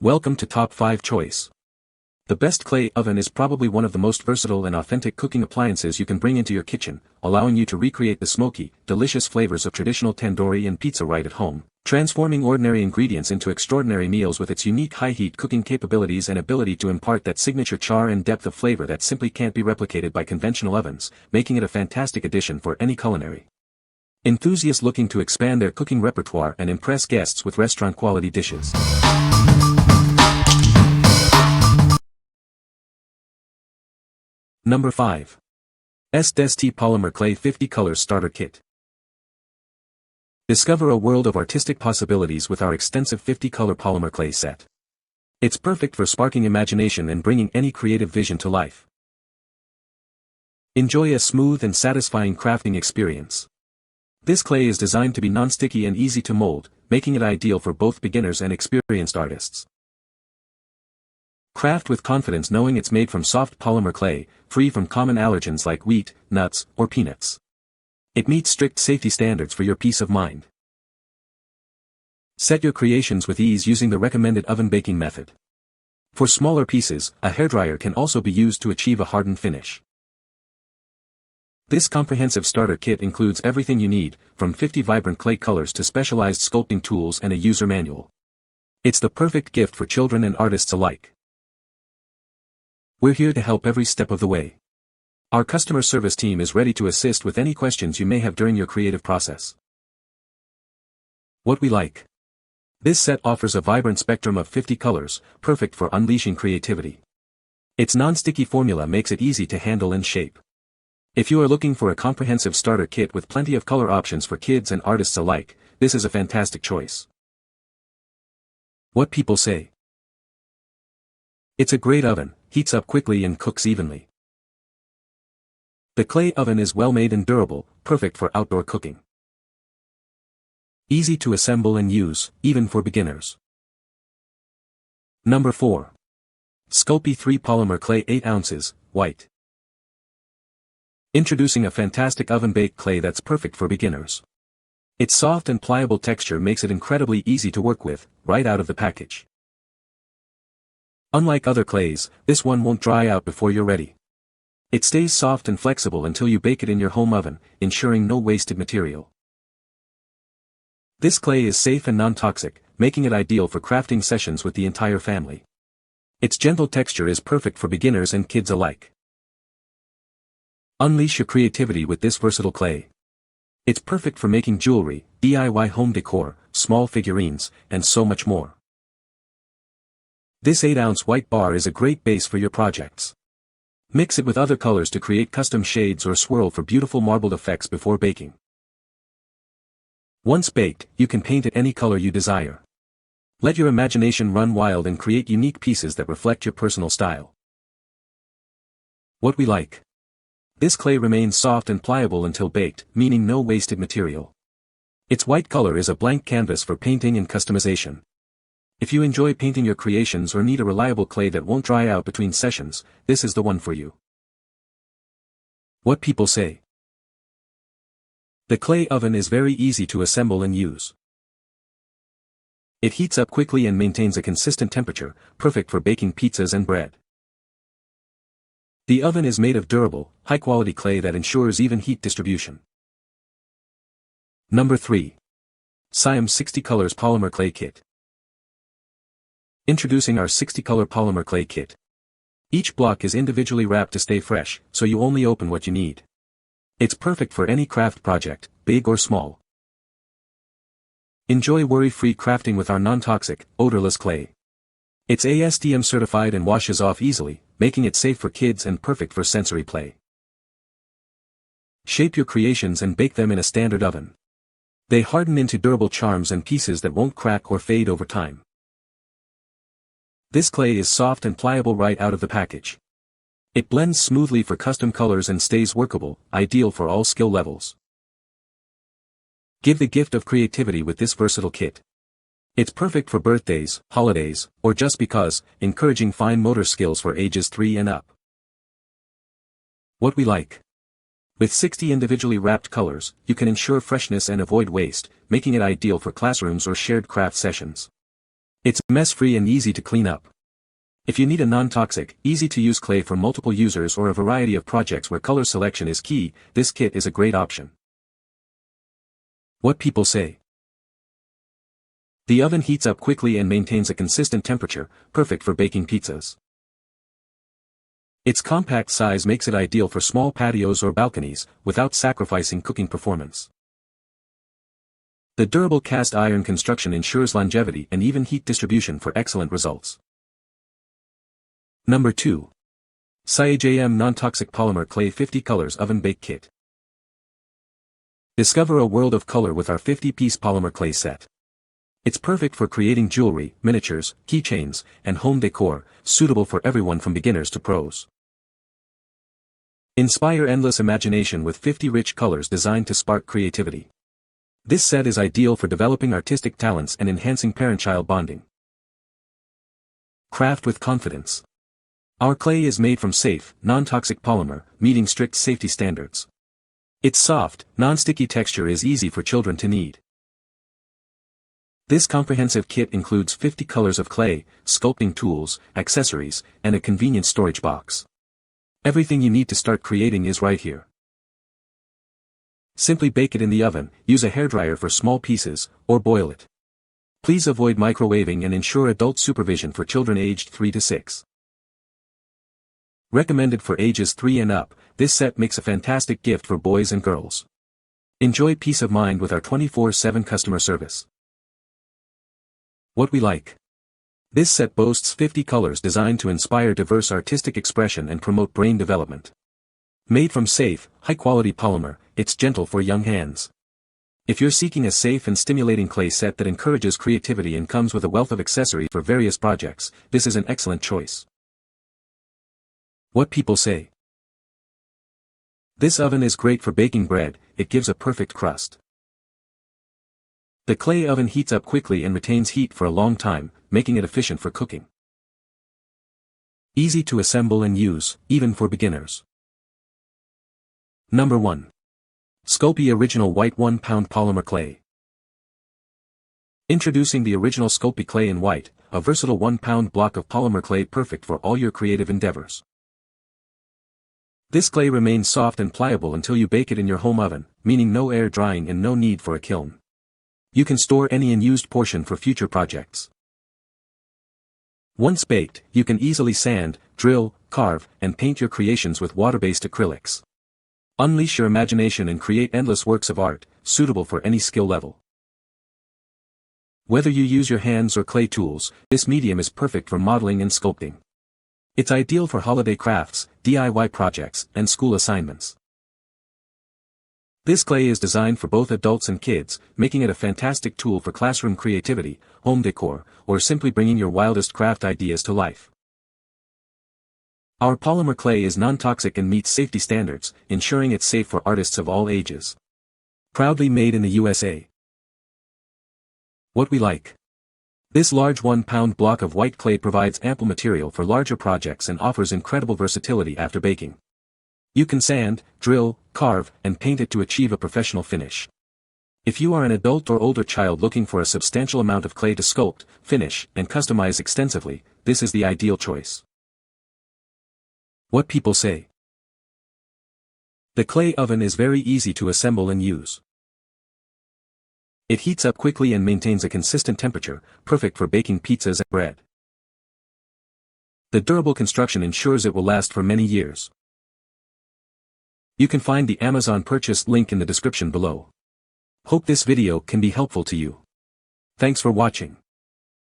Welcome to Top 5 Choice. The best clay oven is probably one of the most versatile and authentic cooking appliances you can bring into your kitchen, allowing you to recreate the smoky, delicious flavors of traditional tandoori and pizza right at home, transforming ordinary ingredients into extraordinary meals with its unique high-heat cooking capabilities and ability to impart that signature char and depth of flavor that simply can't be replicated by conventional ovens, making it a fantastic addition for any culinary enthusiast looking to expand their cooking repertoire and impress guests with restaurant-quality dishes. Number 5. Aestd-ST Polymer Clay 50 Colors Starter Kit. Discover a world of artistic possibilities with our extensive 50-color polymer clay set. It's perfect for sparking imagination and bringing any creative vision to life. Enjoy a smooth and satisfying crafting experience. This clay is designed to be non-sticky and easy to mold, making it ideal for both beginners and experienced artists. Craft with confidence knowing it's made from soft polymer clay, free from common allergens like wheat, nuts, or peanuts. It meets strict safety standards for your peace of mind. Set your creations with ease using the recommended oven baking method. For smaller pieces, a hairdryer can also be used to achieve a hardened finish. This comprehensive starter kit includes everything you need, from 50 vibrant clay colors to specialized sculpting tools and a user manual. It's the perfect gift for children and artists alike. We're here to help every step of the way. Our customer service team is ready to assist with any questions you may have during your creative process. What we like. This set offers a vibrant spectrum of 50 colors, perfect for unleashing creativity. Its non-sticky formula makes it easy to handle and shape. If you are looking for a comprehensive starter kit with plenty of color options for kids and artists alike, this is a fantastic choice. What people say. It's a great oven, heats up quickly and cooks evenly. The clay oven is well made and durable, perfect for outdoor cooking. Easy to assemble and use, even for beginners. Number 4. Sculpey 3 Polymer Clay 8 ounces, white. Introducing a fantastic oven-baked clay that's perfect for beginners. Its soft and pliable texture makes it incredibly easy to work with, right out of the package. Unlike other clays, this one won't dry out before you're ready. It stays soft and flexible until you bake it in your home oven, ensuring no wasted material. This clay is safe and non-toxic, making it ideal for crafting sessions with the entire family. Its gentle texture is perfect for beginners and kids alike. Unleash your creativity with this versatile clay. It's perfect for making jewelry, DIY home decor, small figurines, and so much more. This 8-ounce white bar is a great base for your projects. Mix it with other colors to create custom shades or swirl for beautiful marbled effects before baking. Once baked, you can paint it any color you desire. Let your imagination run wild and create unique pieces that reflect your personal style. What we like. This clay remains soft and pliable until baked, meaning no wasted material. Its white color is a blank canvas for painting and customization. If you enjoy painting your creations or need a reliable clay that won't dry out between sessions, this is the one for you. What people say. The clay oven is very easy to assemble and use. It heats up quickly and maintains a consistent temperature, perfect for baking pizzas and bread. The oven is made of durable, high-quality clay that ensures even heat distribution. Number 3. Cyajm 60 Colors Polymer Clay Kit. Introducing our 60-color polymer clay kit. Each block is individually wrapped to stay fresh, so you only open what you need. It's perfect for any craft project, big or small. Enjoy worry-free crafting with our non-toxic, odorless clay. It's ASTM certified and washes off easily, making it safe for kids and perfect for sensory play. Shape your creations and bake them in a standard oven. They harden into durable charms and pieces that won't crack or fade over time. This clay is soft and pliable right out of the package. It blends smoothly for custom colors and stays workable, ideal for all skill levels. Give the gift of creativity with this versatile kit. It's perfect for birthdays, holidays, or just because, encouraging fine motor skills for ages 3 and up. What we like. With 60 individually wrapped colors, you can ensure freshness and avoid waste, making it ideal for classrooms or shared craft sessions. It's mess-free and easy to clean up. If you need a non-toxic, easy-to-use clay for multiple users or a variety of projects where color selection is key, this kit is a great option. What people say. The oven heats up quickly and maintains a consistent temperature, perfect for baking pizzas. Its compact size makes it ideal for small patios or balconies, without sacrificing cooking performance. The durable cast iron construction ensures longevity and even heat distribution for excellent results. Number 2. Cyajm Non-Toxic Polymer Clay 50 Colors Oven Bake Kit. Discover a world of color with our 50-piece polymer clay set. It's perfect for creating jewelry, miniatures, keychains, and home decor, suitable for everyone from beginners to pros. Inspire endless imagination with 50 rich colors designed to spark creativity. This set is ideal for developing artistic talents and enhancing parent-child bonding. Craft with confidence. Our clay is made from safe, non-toxic polymer, meeting strict safety standards. Its soft, non-sticky texture is easy for children to knead. This comprehensive kit includes 50 colors of clay, sculpting tools, accessories, and a convenient storage box. Everything you need to start creating is right here. Simply bake it in the oven, use a hairdryer for small pieces, or boil it. Please avoid microwaving and ensure adult supervision for children aged 3 to 6. Recommended for ages 3 and up, this set makes a fantastic gift for boys and girls. Enjoy peace of mind with our 24/7 customer service. What we like. This set boasts 50 colors designed to inspire diverse artistic expression and promote brain development. Made from safe, high-quality polymer, it's gentle for young hands. If you're seeking a safe and stimulating clay set that encourages creativity and comes with a wealth of accessories for various projects, this is an excellent choice. What people say. This oven is great for baking bread, it gives a perfect crust. The clay oven heats up quickly and retains heat for a long time, making it efficient for cooking. Easy to assemble and use, even for beginners. Number 1. Sculpey Original White 1 Pound Polymer Clay. Introducing the original Sculpey clay in white, a versatile 1 pound block of polymer clay perfect for all your creative endeavors. This clay remains soft and pliable until you bake it in your home oven, meaning no air drying and no need for a kiln. You can store any unused portion for future projects. Once baked, you can easily sand, drill, carve, and paint your creations with water-based acrylics. Unleash your imagination and create endless works of art, suitable for any skill level. Whether you use your hands or clay tools, this medium is perfect for modeling and sculpting. It's ideal for holiday crafts, DIY projects, and school assignments. This clay is designed for both adults and kids, making it a fantastic tool for classroom creativity, home decor, or simply bringing your wildest craft ideas to life. Our polymer clay is non-toxic and meets safety standards, ensuring it's safe for artists of all ages. Proudly made in the USA. What we like. This large 1 pound block of white clay provides ample material for larger projects and offers incredible versatility after baking. You can sand, drill, carve, and paint it to achieve a professional finish. If you are an adult or older child looking for a substantial amount of clay to sculpt, finish, and customize extensively, this is the ideal choice. What people say. The clay oven is very easy to assemble and use. It heats up quickly and maintains a consistent temperature, perfect for baking pizzas and bread. The durable construction ensures it will last for many years. You can find the Amazon purchase link in the description below. Hope this video can be helpful to you. Thanks for watching.